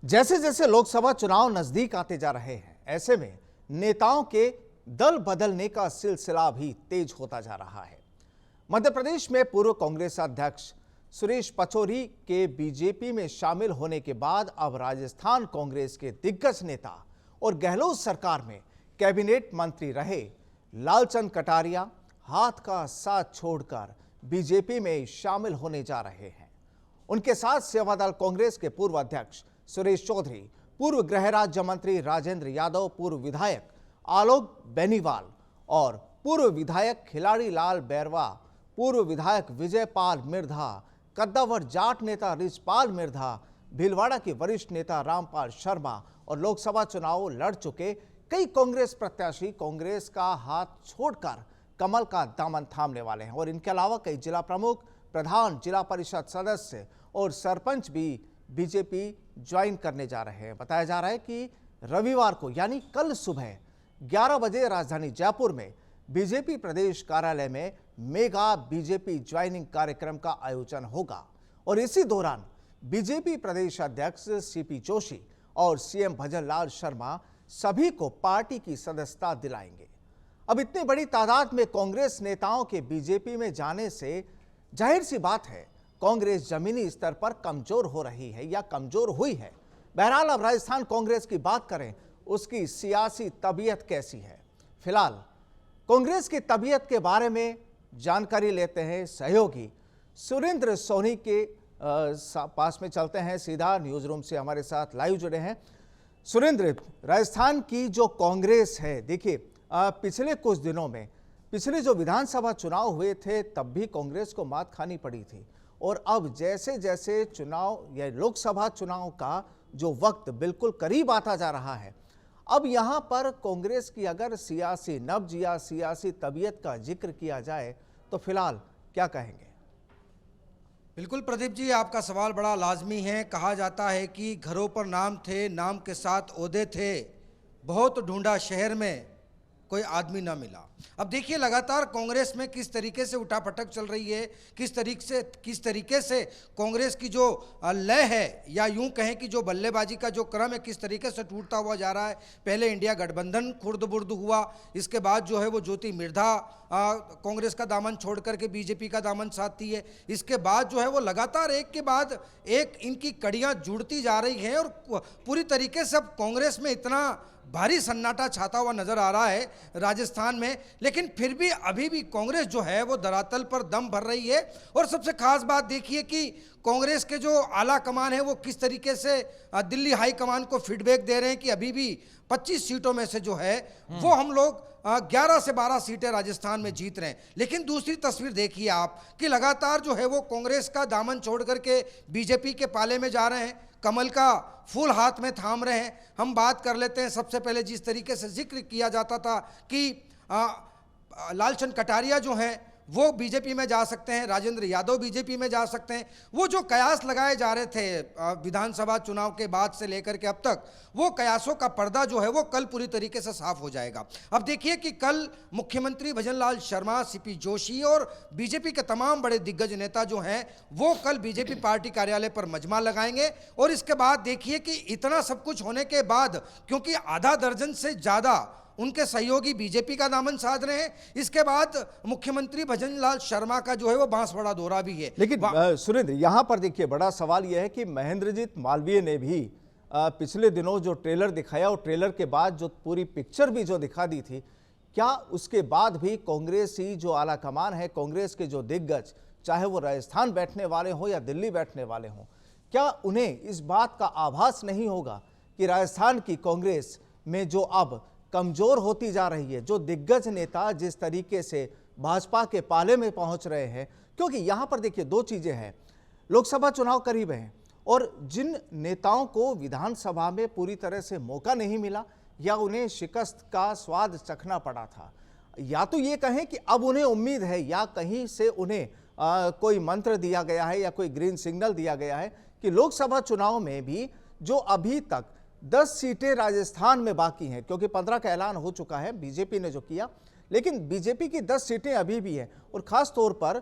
जैसे जैसे लोकसभा चुनाव नजदीक आते जा रहे हैं, ऐसे में नेताओं के दल बदलने का सिलसिला भी तेज होता जा रहा है। मध्य प्रदेश में पूर्व कांग्रेस अध्यक्ष सुरेश पचौरी के बीजेपी में शामिल होने के बाद अब राजस्थान कांग्रेस के दिग्गज नेता और गहलोत सरकार में कैबिनेट मंत्री रहे लालचंद कटारिया हाथ का साथ छोड़कर बीजेपी में शामिल होने जा रहे हैं। उनके साथ सेवादल कांग्रेस के पूर्व अध्यक्ष सुरेश चौधरी, पूर्व गृह राज्य मंत्री राजेंद्र यादव, पूर्व विधायक आलोक बेनीवाल और पूर्व विधायक खिलाड़ी लाल बैरवा, पूर्व विधायक विजयपाल मिर्धा, कद्दावर जाट नेता रिजपाल मिर्धा, भीलवाड़ा के वरिष्ठ नेता रामपाल शर्मा और लोकसभा चुनाव लड़ चुके कई कांग्रेस प्रत्याशी कांग्रेस का हाथ छोड़कर कमल का दामन थामने वाले हैं। और इनके अलावा कई जिला प्रमुख, प्रधान, जिला परिषद सदस्य और सरपंच भी बीजेपी ज्वाइन करने जा रहे हैं। बताया जा रहा है कि रविवार को यानी कल सुबह 11 बजे राजधानी जयपुर में बीजेपी प्रदेश कार्यालय में मेगा बीजेपी ज्वाइनिंग कार्यक्रम का आयोजन होगा और इसी दौरान बीजेपी प्रदेश अध्यक्ष सीपी जोशी और सीएम भजनलाल शर्मा सभी को पार्टी की सदस्यता दिलाएंगे। अब इतनी बड़ी तादाद में कांग्रेस नेताओं के बीजेपी में जाने से जाहिर सी बात है कांग्रेस जमीनी स्तर पर कमजोर हो रही है या कमजोर हुई है। बहरहाल अब राजस्थान कांग्रेस की बात करें, उसकी सियासी तबीयत कैसी है। फिलहाल कांग्रेस की तबीयत के बारे में जानकारी लेते हैं सहयोगी सुरेंद्र सोनी के पास में चलते हैं। सीधा न्यूज रूम से हमारे साथ लाइव जुड़े हैं सुरेंद्र। राजस्थान की जो कांग्रेस है, देखिए पिछले कुछ दिनों में पिछले जो विधानसभा चुनाव हुए थे तब भी कांग्रेस को मात खानी पड़ी थी और अब जैसे जैसे चुनाव या लोकसभा चुनाव का जो वक्त बिल्कुल करीब आता जा रहा है, अब यहां पर कांग्रेस की अगर सियासी नब्ज या सियासी तबीयत का जिक्र किया जाए तो फिलहाल क्या कहेंगे? बिल्कुल प्रदीप जी, आपका सवाल बड़ा लाजमी है। कहा जाता है कि घरों पर नाम थे, नाम के साथ ओहदे थे, बहुत ढूंढा शहर में कोई आदमी ना मिला। अब देखिए लगातार कांग्रेस में किस तरीके से उठापटक चल रही है, किस तरीके से कांग्रेस की जो लय है या यूं कहें कि जो बल्लेबाजी का जो क्रम है किस तरीके से टूटता हुआ जा रहा है। पहले इंडिया गठबंधन खुर्द-बुर्द हुआ, इसके बाद जो है वो ज्योति मिर्धा कांग्रेस का दामन छोड़ करके बीजेपी का दामन साधती है। इसके बाद जो है वो लगातार एक के बाद एक इनकी कड़ियाँ जुड़ती जा रही हैं और पूरी तरीके से अब कांग्रेस में इतना भारी सन्नाटा छाता हुआ नजर आ रहा है राजस्थान में। लेकिन फिर भी अभी भी कांग्रेस जो है वो धरातल पर दम भर रही है। और सबसे खास बात देखिए कि कांग्रेस के जो आला कमान है वो किस तरीके से दिल्ली हाई कमान को फीडबैक दे रहे हैं कि अभी भी 25 सीटों में से जो है वो हम लोग 11 से 12 सीटें राजस्थान में जीत रहे हैं। लेकिन दूसरी तस्वीर देखिए आप कि लगातार जो है वो कांग्रेस का दामन छोड़ करके बीजेपी के पाले में जा रहे हैं, कमल का फूल हाथ में थाम रहे हैं। हम बात कर लेते हैं सबसे पहले जिस तरीके से जिक्र किया जाता था कि लालचंद कटारिया जो हैं वो बीजेपी में जा सकते हैं, राजेंद्र यादव बीजेपी में जा सकते हैं। वो जो कयास लगाए जा रहे थे विधानसभा चुनाव के बाद से लेकर के अब तक, वो कयासों का पर्दा जो है वो कल पूरी तरीके से साफ हो जाएगा। अब देखिए कि कल मुख्यमंत्री भजनलाल शर्मा, सीपी जोशी और बीजेपी के तमाम बड़े दिग्गज नेता जो हैं वो कल बीजेपी पार्टी कार्यालय पर मजमा लगाएंगे। और इसके बाद देखिए कि इतना सब कुछ होने के बाद, क्योंकि आधा दर्जन से ज़्यादा उनके सहयोगी बीजेपी का दामन साध रहे हैं, इसके बाद मुख्यमंत्री भजनलाल शर्मा का जो है वो बांसवाड़ा दौरा भी है। लेकिन सुरेंद्र, यहां पर देखिए बड़ा सवाल यह है कि महेंद्रजीत मालवीय ने भी पिछले दिनों जो ट्रेलर दिखाया और ट्रेलर के बाद जो पूरी पिक्चर भी जो दिखा दी थी, क्या उसके बाद भी कांग्रेसी जो आला कमान है, कांग्रेस के जो दिग्गज, चाहे वो राजस्थान बैठने वाले हों या दिल्ली बैठने वाले हों, क्या उन्हें इस बात का आभास नहीं होगा कि राजस्थान की कांग्रेस में जो अब कमजोर होती जा रही है, जो दिग्गज नेता जिस तरीके से भाजपा के पाले में पहुंच रहे हैं? क्योंकि यहां पर देखिए दो चीजें हैं, लोकसभा चुनाव करीब है और जिन नेताओं को विधानसभा में पूरी तरह से मौका नहीं मिला या उन्हें शिकस्त का स्वाद चखना पड़ा था, या तो ये कहें कि अब उन्हें उम्मीद है या कहीं से उन्हें कोई मंत्र दिया गया है या कोई ग्रीन सिग्नल दिया गया है कि लोकसभा चुनाव में भी जो अभी तक 10 सीटें राजस्थान में बाकी हैं, क्योंकि 15 का ऐलान हो चुका है बीजेपी ने जो किया, लेकिन बीजेपी की 10 सीटें अभी भी हैं और खास तौर पर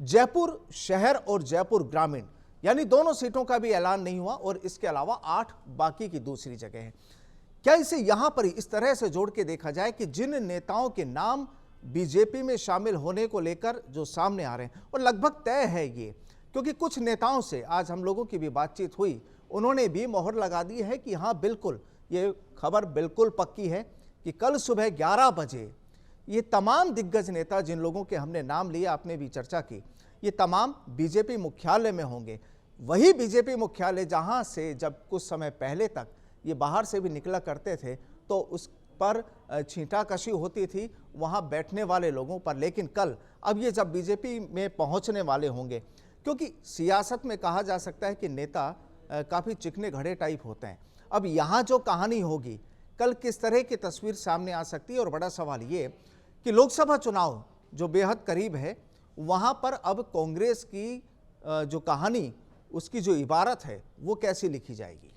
जयपुर शहर और जयपुर ग्रामीण यानी दोनों सीटों का भी ऐलान नहीं हुआ और इसके अलावा 8 बाकी की दूसरी जगह है। क्या इसे यहां पर इस तरह से जोड़ के देखा जाए कि जिन नेताओं के नाम बीजेपी में शामिल होने को लेकर जो सामने आ रहे हैं और लगभग तय है ये, क्योंकि कुछ नेताओं से आज हम लोगों की भी बातचीत हुई, उन्होंने भी मोहर लगा दी है कि हाँ बिल्कुल ये खबर बिल्कुल पक्की है कि कल सुबह 11 बजे ये तमाम दिग्गज नेता जिन लोगों के हमने नाम लिए, आपने भी चर्चा की, ये तमाम बीजेपी मुख्यालय में होंगे। वही बीजेपी मुख्यालय जहां से जब कुछ समय पहले तक ये बाहर से भी निकला करते थे तो उस पर छींटाकशी होती थी वहां बैठने वाले लोगों पर, लेकिन कल अब ये जब बीजेपी में पहुंचने वाले होंगे, क्योंकि सियासत में कहा जा सकता है कि नेता काफ़ी चिकने घड़े टाइप होते हैं। अब यहाँ जो कहानी होगी कल किस तरह की तस्वीर सामने आ सकती है, और बड़ा सवाल ये कि लोकसभा चुनाव जो बेहद करीब है वहाँ पर अब कांग्रेस की जो कहानी, उसकी जो इबारत है वो कैसी लिखी जाएगी।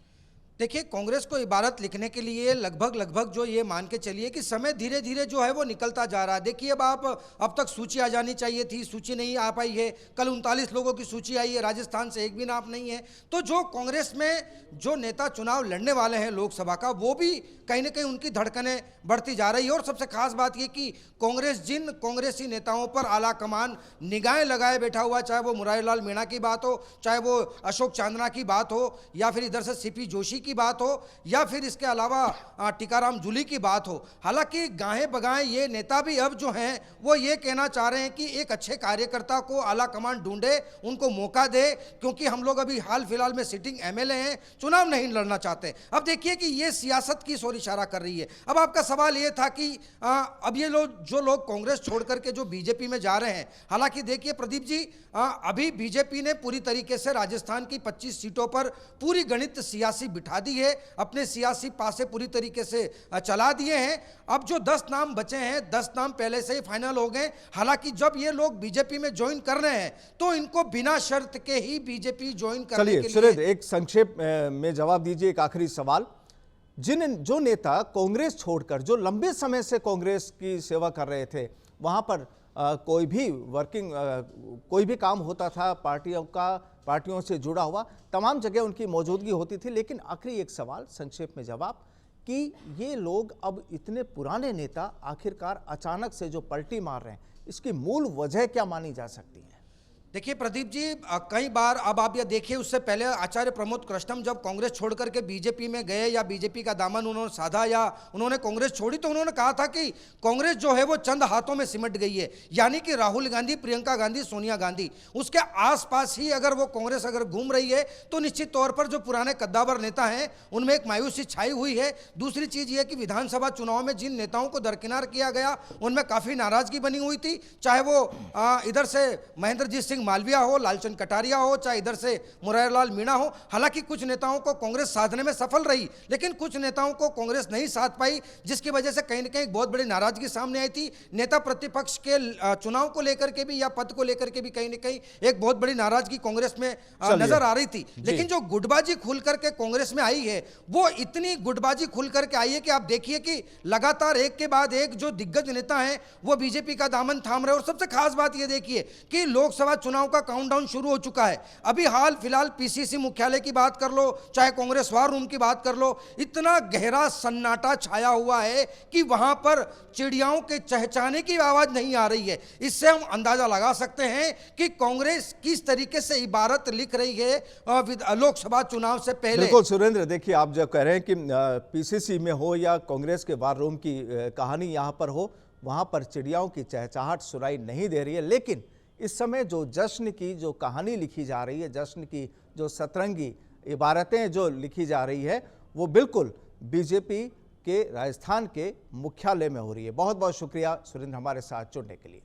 देखिए, कांग्रेस को इबारत लिखने के लिए लगभग जो ये मान के चलिए कि समय धीरे धीरे जो है वो निकलता जा रहा है। देखिए, अब तक सूची आ जानी चाहिए थी, सूची नहीं आ पाई है। कल 39 लोगों की सूची आई है, राजस्थान से एक भी नाम नहीं है। तो जो कांग्रेस में जो नेता चुनाव लड़ने वाले हैं लोकसभा का, वो भी कहीं ना कहीं उनकी धड़कनें बढ़ती जा रही है। और सबसे खास बात ये कि कांग्रेस जिन कांग्रेसी नेताओं पर आला कमान निगाहें लगाए बैठा हुआ, चाहे वो मुरारीलाल मीणा की बात हो, चाहे वो अशोक चांदना की बात हो, या फिर इधर से सीपी जोशी की बात हो, या फिर इसके अलावा टीकाराम जूली की बात हो। हालांकि गाहे बगाए ये नेता भी अब जो हैं वो ये कहना चाह रहे हैं कि एक अच्छे कार्यकर्ता को आला कमान ढूंढे, उनको मौका दे, क्योंकि हम लोग अभी हाल फिलहाल में सिटिंग एमएलए हैं, चुनाव नहीं लड़ना चाहते। अब देखिए कि ये सियासत की ओर इशारा कर रही है। अब आपका सवाल ये था कि अब ये लोग कांग्रेस छोड़ करके जो बीजेपी में जा रहे हैं, हालांकि देखिए प्रदीप जी, अभी बीजेपी ने पूरी तरीके से राजस्थान की 25 सीटों पर पूरी गणित सियासी बिठा दी है, अपने सियासी पासे पूरी तरीके से चला दिए हैं। अब जो 10 नाम बचे हैं, 10 नाम पहले से ही फाइनल हो गए। हालांकि जब ये लोग बीजेपी में ज्वाइन कर रहे हैं तो इनको बिना शर्त के ही बीजेपी ज्वाइन करने के लिए। सुरेंद्र, एक संक्षेप में जवाब दीजिए, एक आखिरी सवाल। जो नेता कांग्रेस छोड़कर जो लंबे समय से कांग्रेस की सेवा कर रहे थे, वहां पर कोई भी काम होता था पार्टियों से जुड़ा हुआ, तमाम जगह उनकी मौजूदगी होती थी, लेकिन आखिरी एक सवाल, संक्षेप में जवाब, कि ये लोग अब इतने पुराने नेता आखिरकार अचानक से जो पलटी मार रहे हैं, इसकी मूल वजह क्या मानी जा सकती है? देखिए प्रदीप जी, कई बार अब आप ये देखिए, उससे पहले आचार्य प्रमोद कृष्णम जब कांग्रेस छोड़ करके बीजेपी में गए या बीजेपी का दामन उन्होंने साधा या उन्होंने कांग्रेस छोड़ी, तो उन्होंने कहा था कि कांग्रेस जो है वो चंद हाथों में सिमट गई है, यानी कि राहुल गांधी, प्रियंका गांधी, सोनिया गांधी, उसके आसपास ही अगर वो कांग्रेस अगर घूम रही है तो निश्चित तौर पर जो पुराने कद्दावर नेता हैं उनमें एक मायूसी छाई हुई है। दूसरी चीज ये कि विधानसभा चुनाव में जिन नेताओं को दरकिनार किया गया उनमें काफी नाराजगी बनी हुई थी, चाहे वो इधर से महेंद्रजीत सिंह मालविया हो, लालचंद कटारिया हो, चाहे इधर से मुरारीलाल मीणा हो। हालांकि कुछ नेताओं को कांग्रेस साधने में सफल रही, लेकिन कुछ नेताओं को कांग्रेस नहीं साध पाई, जिसकी वजह से कहीं न कहीं बहुत बड़ी नाराजगी सामने आई थी। नेता प्रतिपक्ष के चुनाव को लेकर के भी या पद को लेकर के भी कहीं न कहीं एक बहुत बड़ी नाराजगी कांग्रेस में नजर आ रही थी। लेकिन जो गुटबाजी खुल करके कांग्रेस में आई है, वो इतनी गुटबाजी खुल करके आई है कि आप देखिए कि लगातार एक के बाद एक जो दिग्गज नेता हैं वो बीजेपी का दामन थाम रहे। और सबसे खास बात ये देखिए कि लोकसभा चुनाव का काउंटडाउन शुरू हो चुका है। अभी हाल फिलहाल पीसीसी मुख्यालय की बात कर लो, चाहे कांग्रेस वार रूम की बात कर लो, इतना गहरा सन्नाटा छाया हुआ है कि वहां पर चिड़ियाओं के चहचहाने की आवाज नहीं आ रही है। इससे हम अंदाजा लगा सकते हैं कि कांग्रेस किस तरीके से इबारत लिख रही है लोकसभा चुनाव से पहले। बिल्कुल सुरेंद्र, देखिए आप जब कह रहे हैं कि पीसीसी में हो या कांग्रेस के वार रूम की कहानी यहां पर हो, वहां पर चिड़ियाओं की चहचहाट सुनाई नहीं दे रही है, लेकिन इस समय जो जश्न की जो कहानी लिखी जा रही है, जश्न की जो सतरंगी इबारतें जो लिखी जा रही है, वो बिल्कुल बीजेपी के राजस्थान के मुख्यालय में हो रही है। बहुत बहुत शुक्रिया सुरेंद्र हमारे साथ जुड़ने के लिए।